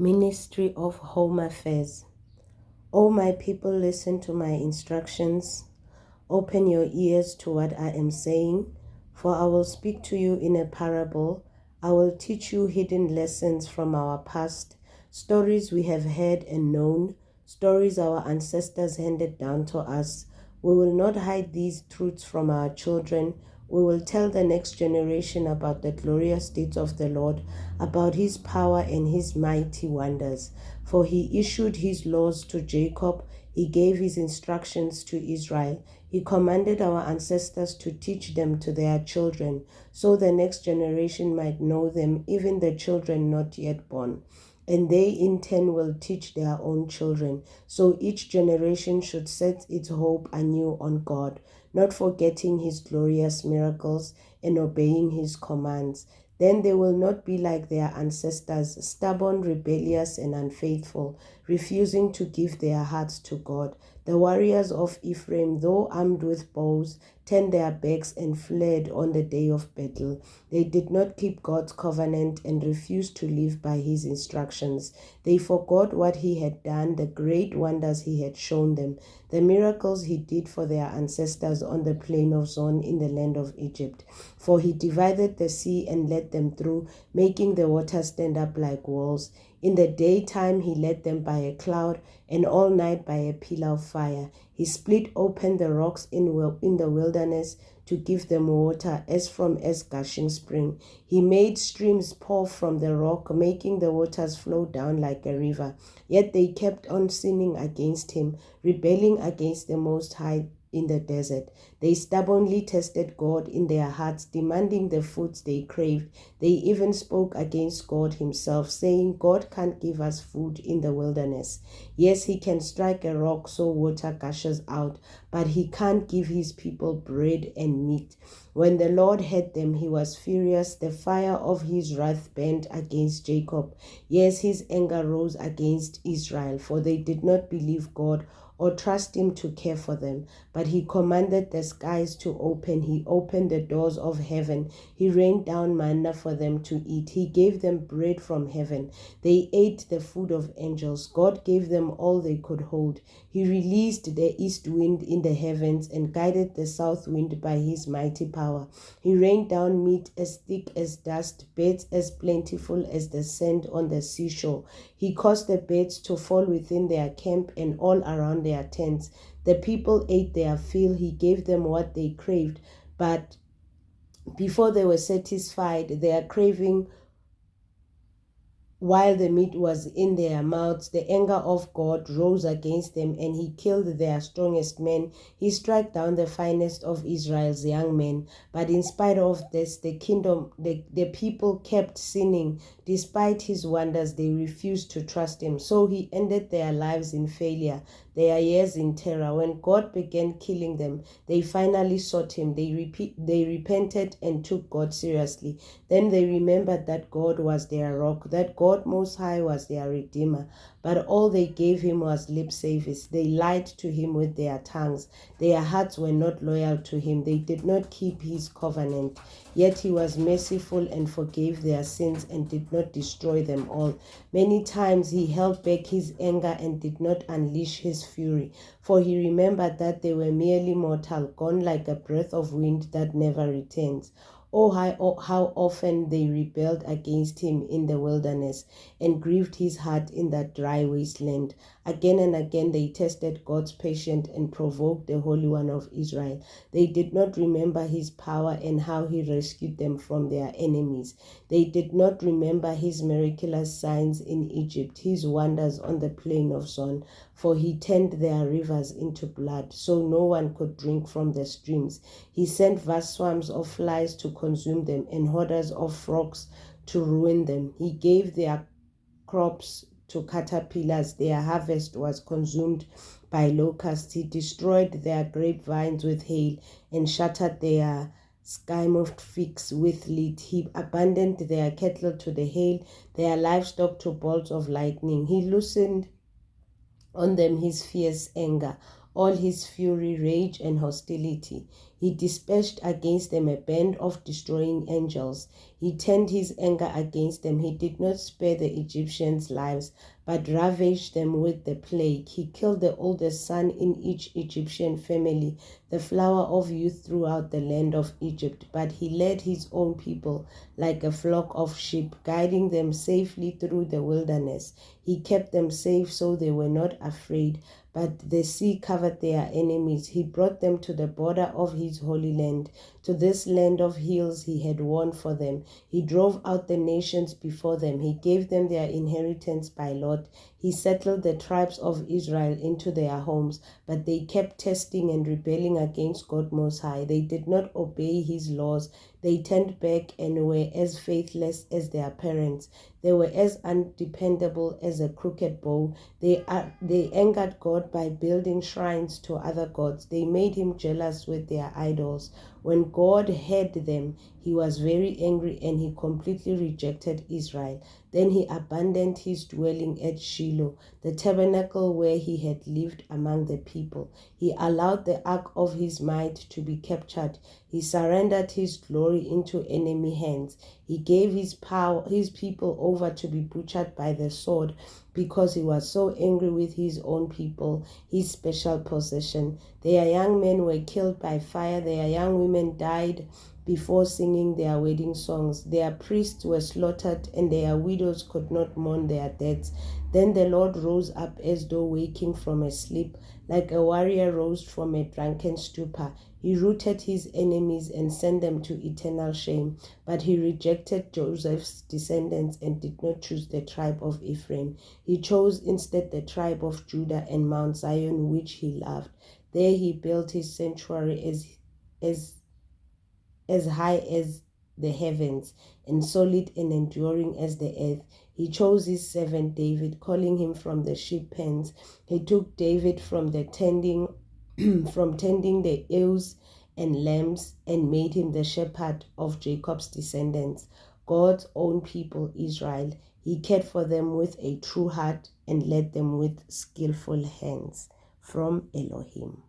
Ministry of Home Affairs. O my people, listen to my instructions. Open your ears to what I am saying, for I will speak to you in a parable. I will teach you hidden lessons from our past, stories we have heard and known, stories our ancestors handed down to us. We will not hide these truths from our children. We will tell the next generation about the glorious deeds of the Lord, about his power and his mighty wonders. For he issued his laws to Jacob, he gave his instructions to Israel. He commanded our ancestors to teach them to their children, so the next generation might know them, even the children not yet born. And they in turn will teach their own children. So each generation should set its hope anew on God, not forgetting his glorious miracles and obeying his commands. Then they will not be like their ancestors, stubborn, rebellious, and unfaithful, refusing to give their hearts to God. The warriors of Ephraim, though armed with bows, turned their backs and fled on the day of battle. They did not keep God's covenant and refused to live by his instructions. They forgot what he had done, the great wonders he had shown them, the miracles he did for their ancestors on the plain of Zon in the land of Egypt. For he divided the sea and led them through, making the water stand up like walls. In the daytime he led them by a cloud, and all night by a pillar of fire. He split open the rocks in the wilderness to give them water as from a gushing spring. He made streams pour from the rock, making the waters flow down like a river. Yet they kept on sinning against him, rebelling against the Most High in the desert. They stubbornly tested God in their hearts, demanding the foods they craved. They even spoke against God himself, saying, God can't give us food in the wilderness. Yes, he can strike a rock so water gushes out, but he can't give his people bread and meat. When the Lord heard them, he was furious. The fire of his wrath burned against Jacob. Yes, his anger rose against Israel, for they did not believe God or trust him to care for them. But he commanded the skies to open. He opened the doors of heaven. He rained down manna for them to eat. He gave them bread from heaven. They ate the food of angels. God gave them all they could hold. He released the east wind in the heavens and guided the south wind by his mighty power. He rained down meat as thick as dust, birds as plentiful as the sand on the seashore. He caused the birds to fall within their camp and all around their tents. The people ate their fill. He gave them what they craved, but before they were satisfied, their craving while the meat was in their mouths, the anger of God rose against them, and he killed their strongest men. He struck down the finest of Israel's young men. But in spite of this, the people kept sinning. Despite his wonders, they refused to trust him. So he ended their lives in failure, their years in terror. When God began killing them, they finally sought him. They repented and took God seriously. Then they remembered that God was their rock, that God Most High was their Redeemer. But all they gave him was lip service. They lied to him with their tongues. Their hearts were not loyal to him. They did not keep his covenant. Yet he was merciful and forgave their sins and did not destroy them all. Many times he held back his anger and did not unleash his fury, for he remembered that they were merely mortal, gone like a breath of wind that never returns. Oh, how often they rebelled against him in the wilderness and grieved his heart in that dry wasteland. Again and again they tested God's patience and provoked the Holy One of Israel. They did not remember his power and how he rescued them from their enemies. They did not remember his miraculous signs in Egypt, his wonders on the plain of Zon, for he turned their rivers into blood, so no one could drink from the streams. He sent vast swarms of flies to consume them and hordes of frogs to ruin them. He gave their crops to caterpillars. Their harvest was consumed by locusts. He destroyed their grapevines with hail and shattered their sky-moved figs with lead. He abandoned their cattle to the hail, their livestock to bolts of lightning. He loosened on them his fierce anger, all his fury, rage, and hostility. He dispatched against them a band of destroying angels. He turned his anger against them. He did not spare the Egyptians' lives, but ravaged them with the plague. He killed the oldest son in each Egyptian family, the flower of youth throughout the land of Egypt. But he led his own people like a flock of sheep, guiding them safely through the wilderness. He kept them safe so they were not afraid, but the sea covered their enemies. He brought them to the border of his holy land, to this land of hills he had won for them. He drove out the nations before them. He gave them their inheritance by lot. He settled the tribes of Israel into their homes, but they kept testing and rebelling against God Most High. They did not obey his laws. They turned back and were as faithless as their parents. They were as undependable as a crooked bow. They angered God by building shrines to other gods. They made him jealous with their idols. When God heard them, he was very angry and he completely rejected Israel. Then he abandoned his dwelling at Shiloh, the tabernacle where he had lived among the people. He allowed the ark of his might to be captured. He surrendered his glory into enemy hands. He gave his people over to be butchered by the sword because he was so angry with his own people, his special possession. Their young men were killed by fire. Their young women died before singing their wedding songs. Their priests were slaughtered, and their widows could not mourn their deaths. Then the Lord rose up as though waking from a sleep, like a warrior rose from a drunken stupor. He routed his enemies and sent them to eternal shame. But he rejected Joseph's descendants and did not choose the tribe of Ephraim. He chose instead the tribe of Judah and Mount Zion, which he loved. There he built his sanctuary as high as the heavens, and solid and enduring as the earth. He chose his servant David, calling him from the sheep pens. He took David from tending the ewes and lambs, and made him the shepherd of Jacob's descendants, God's own people, Israel. He cared for them with a true heart and led them with skillful hands. From Elohim.